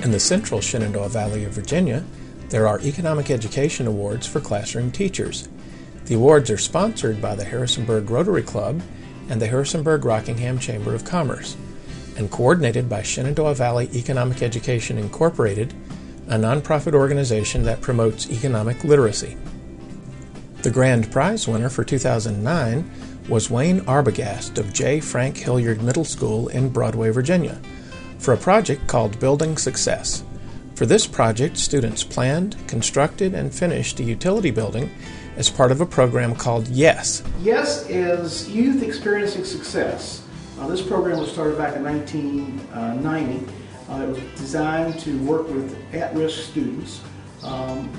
In the central Shenandoah Valley of Virginia, there are Economic Education Awards for classroom teachers. The awards are sponsored by the Harrisonburg Rotary Club and the Harrisonburg-Rockingham Chamber of Commerce, and coordinated by Shenandoah Valley Economic Education Incorporated, a nonprofit organization that promotes economic literacy. The grand prize winner for 2009 was Wayne Arbogast of J. Frank Hilliard Middle School in Broadway, Virginia, for a project called Building Success. For this project, students planned, constructed, and finished a utility building as part of a program called YES. YES is Youth Experiencing Success. This program was started back in 1990. It was designed to work with at-risk students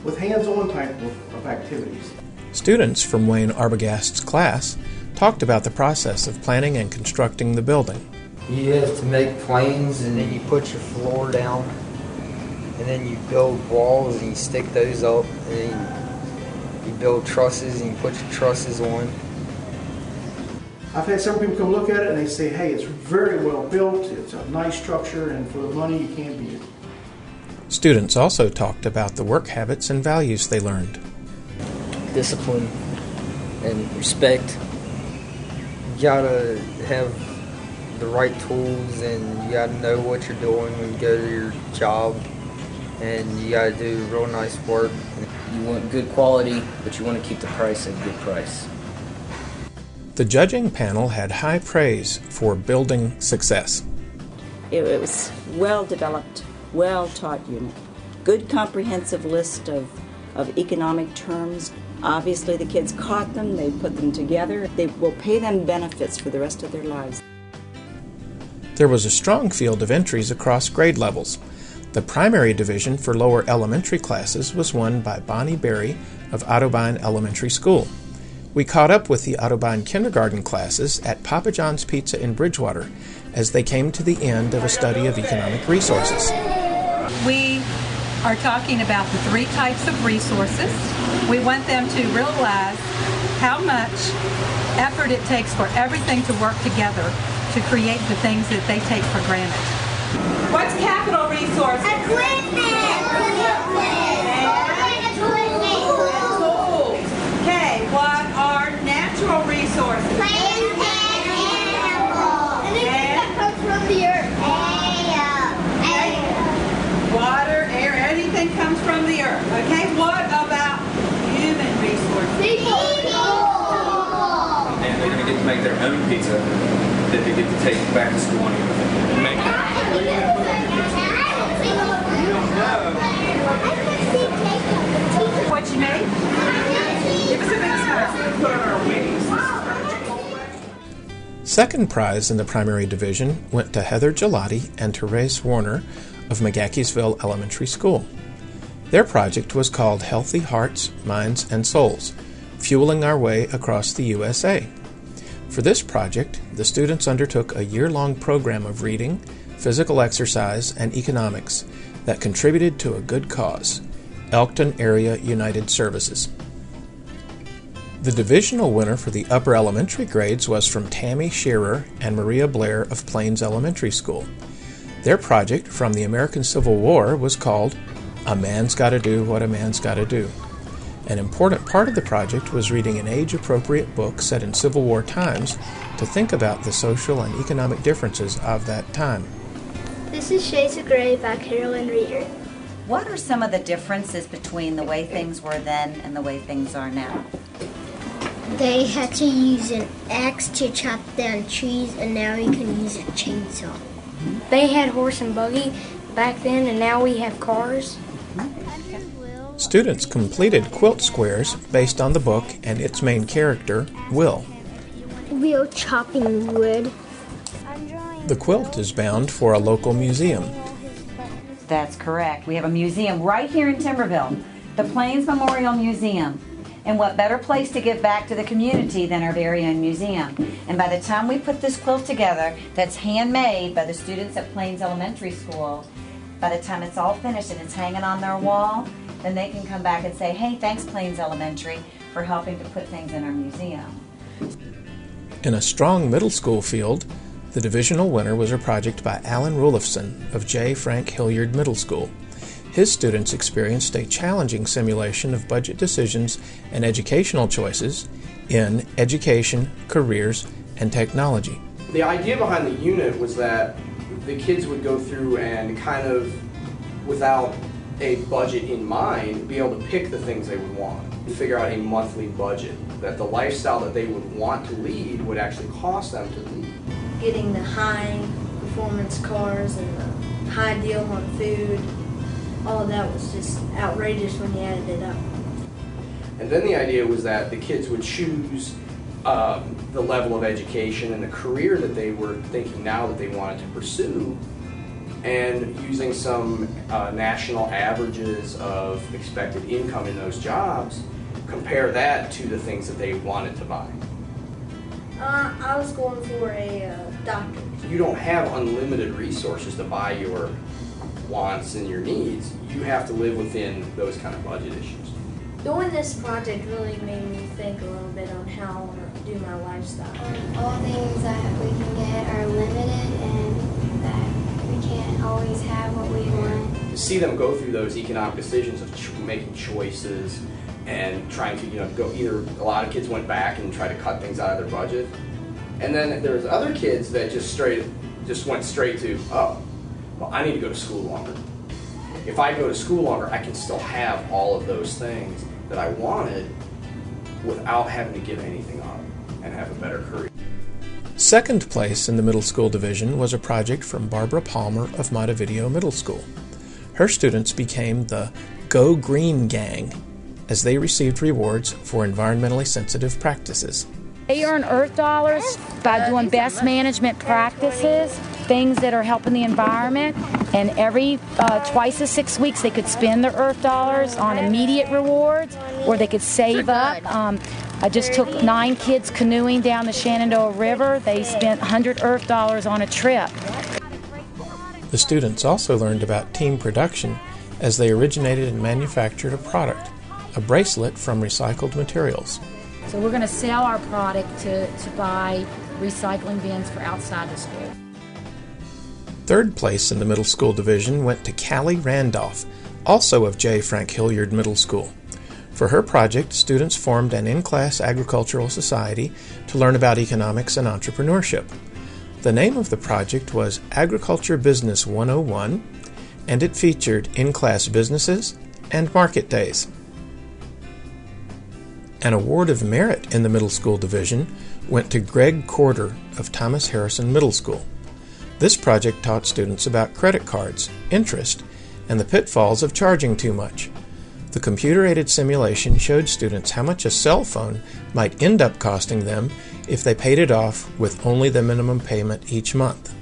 with hands-on type of activities. Students from Wayne Arbogast's class talked about the process of planning and constructing the building. You have to make planes, and then you put your floor down, and then you build walls and you stick those up, and then you build trusses and you put your trusses on. I've had some people come look at it and they say, hey, it's very well built, it's a nice structure, and for the money you can't beat it. Students also talked about the work habits and values they learned. Discipline and respect. You gotta have the right tools, and you gotta know what you're doing when you go to your job, and you gotta do real nice work. You want good quality, but you want to keep the price at a good price. The judging panel had high praise for Building Success. It was well-developed, well-taught unit. Good comprehensive list of economic terms. Obviously the kids caught them, they put them together. They will pay them benefits for the rest of their lives. There was a strong field of entries across grade levels. The primary division for lower elementary classes was won by Bonnie Berry of Ottobein Elementary School. We caught up with the Ottobein kindergarten classes at Papa John's Pizza in Bridgewater as they came to the end of a study of economic resources. We are talking about the three types of resources. We want them to realize how much effort it takes for everything to work together to create the things that they take for granted. What's capital resources? Tools. Okay, what are natural resources? Plants and animals. Anything that comes from the earth. Water, air, anything comes from the earth. Okay, what about human resources? People. And they're going to get to make their own pizza that they get to take back to school and make What you made? Give us a big smile. Second prize in the primary division went to Heather Gelati and Therese Warner of McGackiesville Elementary School. Their project was called Healthy Hearts, Minds, and Souls, Fueling Our Way Across the USA. For this project, the students undertook a year-long program of reading, physical exercise, and economics that contributed to a good cause, Elkton Area United Services. The divisional winner for the upper elementary grades was from Tammy Shearer and Maria Blair of Plains Elementary School. Their project from the American Civil War was called A Man's Gotta Do What a Man's Gotta Do. An important part of the project was reading an age-appropriate book set in Civil War times to think about the social and economic differences of that time. This is Shades of Grey by Carolyn Reeder. What are some of the differences between the way things were then and the way things are now? They had to use an axe to chop down trees, and now you can use a chainsaw. They had horse and buggy back then, and now we have cars. Students completed quilt squares based on the book and its main character, Will. Will chopping wood. The quilt is bound for a local museum. That's correct. We have a museum right here in Timberville, the Plains Memorial Museum. And what better place to give back to the community than our very own museum? And by the time we put this quilt together, that's handmade by the students at Plains Elementary School, by the time it's all finished and it's hanging on their wall, then they can come back and say, hey, thanks Plains Elementary for helping to put things in our museum. In a strong middle school field, The divisional winner was a project by Alan Rulifson of J. Frank Hilliard Middle School. His students experienced a challenging simulation of budget decisions and educational choices in education, careers, and technology. The idea behind the unit was that the kids would go through and kind of, without a budget in mind, be able to pick the things they would want and figure out a monthly budget, that the lifestyle that they would want to lead would actually cost them to lead. Getting the high performance cars and the high deal on food, all of that was just outrageous when you added it up. And then the idea was that the kids would choose the level of education and the career that they were thinking now that they wanted to pursue, and using some national averages of expected income in those jobs, compare that to the things that they wanted to buy. I was going for a doctor. You don't have unlimited resources to buy your wants and your needs. You have to live within those kind of budget issues. Doing this project really made me think a little bit on how I want to do my lifestyle. All things that we can get are limited and that we can't always have what we want. To see them go through those economic decisions of making choices and trying to, go either, a lot of kids went back and tried to cut things out of their budget. And then there's other kids that just went straight to, oh, well, I need to go to school longer. If I go to school longer, I can still have all of those things that I wanted without having to give anything up and have a better career. Second place in the middle school division was a project from Barbara Palmer of Montevideo Middle School. Her students became the Go Green Gang as they received rewards for environmentally sensitive practices. They earn Earth dollars by doing best management practices, things that are helping the environment, and every twice a 6 weeks they could spend their Earth dollars on immediate rewards, or they could save up. I just took 9 kids canoeing down the Shenandoah River. They spent 100 Earth dollars on a trip. The students also learned about team production as they originated and manufactured a product, a bracelet from recycled materials. So we're going to sell our product to buy recycling bins for outside the school. Third place in the middle school division went to Callie Randolph, also of J. Frank Hilliard Middle School. For her project, students formed an in-class agricultural society to learn about economics and entrepreneurship. The name of the project was Agriculture Business 101, and it featured in-class businesses and market days. An award of merit in the middle school division went to Greg Corder of Thomas Harrison Middle School. This project taught students about credit cards, interest, and the pitfalls of charging too much. The computer-aided simulation showed students how much a cell phone might end up costing them if they paid it off with only the minimum payment each month.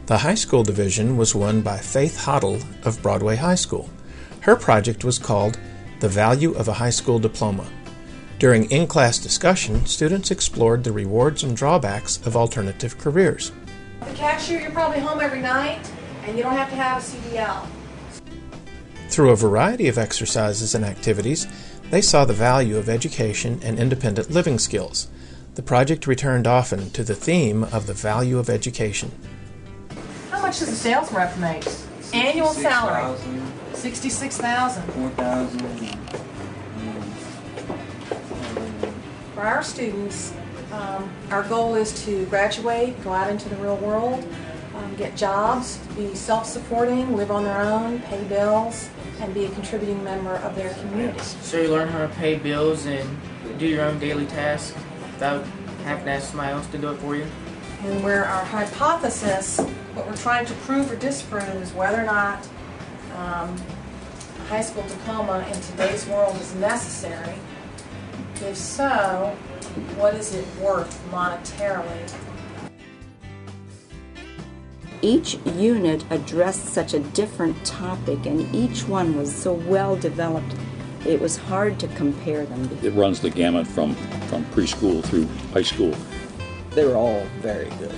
The high school division was won by Faith Hoddle of Broadway High School. Her project was called The Value of a High School Diploma. During in-class discussion, students explored the rewards and drawbacks of alternative careers. The cashier, you're probably home every night, and you don't have to have a CDL. Through a variety of exercises and activities, they saw the value of education and independent living skills. The project returned often to the theme of the value of education. How much does a sales rep make? Annual salary? $66,000. $4,000. For our students, our goal is to graduate, go out into the real world, get jobs, be self-supporting, live on their own, pay bills, and be a contributing member of their community. So you learn how to pay bills and do your own daily tasks without having to ask somebody else to do it for you? And where our hypothesis, what we're trying to prove or disprove, is whether or not a high school diploma in today's world is necessary. If so, what is it worth monetarily? Each unit addressed such a different topic, and each one was so well developed, it was hard to compare them. It runs the gamut from preschool through high school. They were all very good.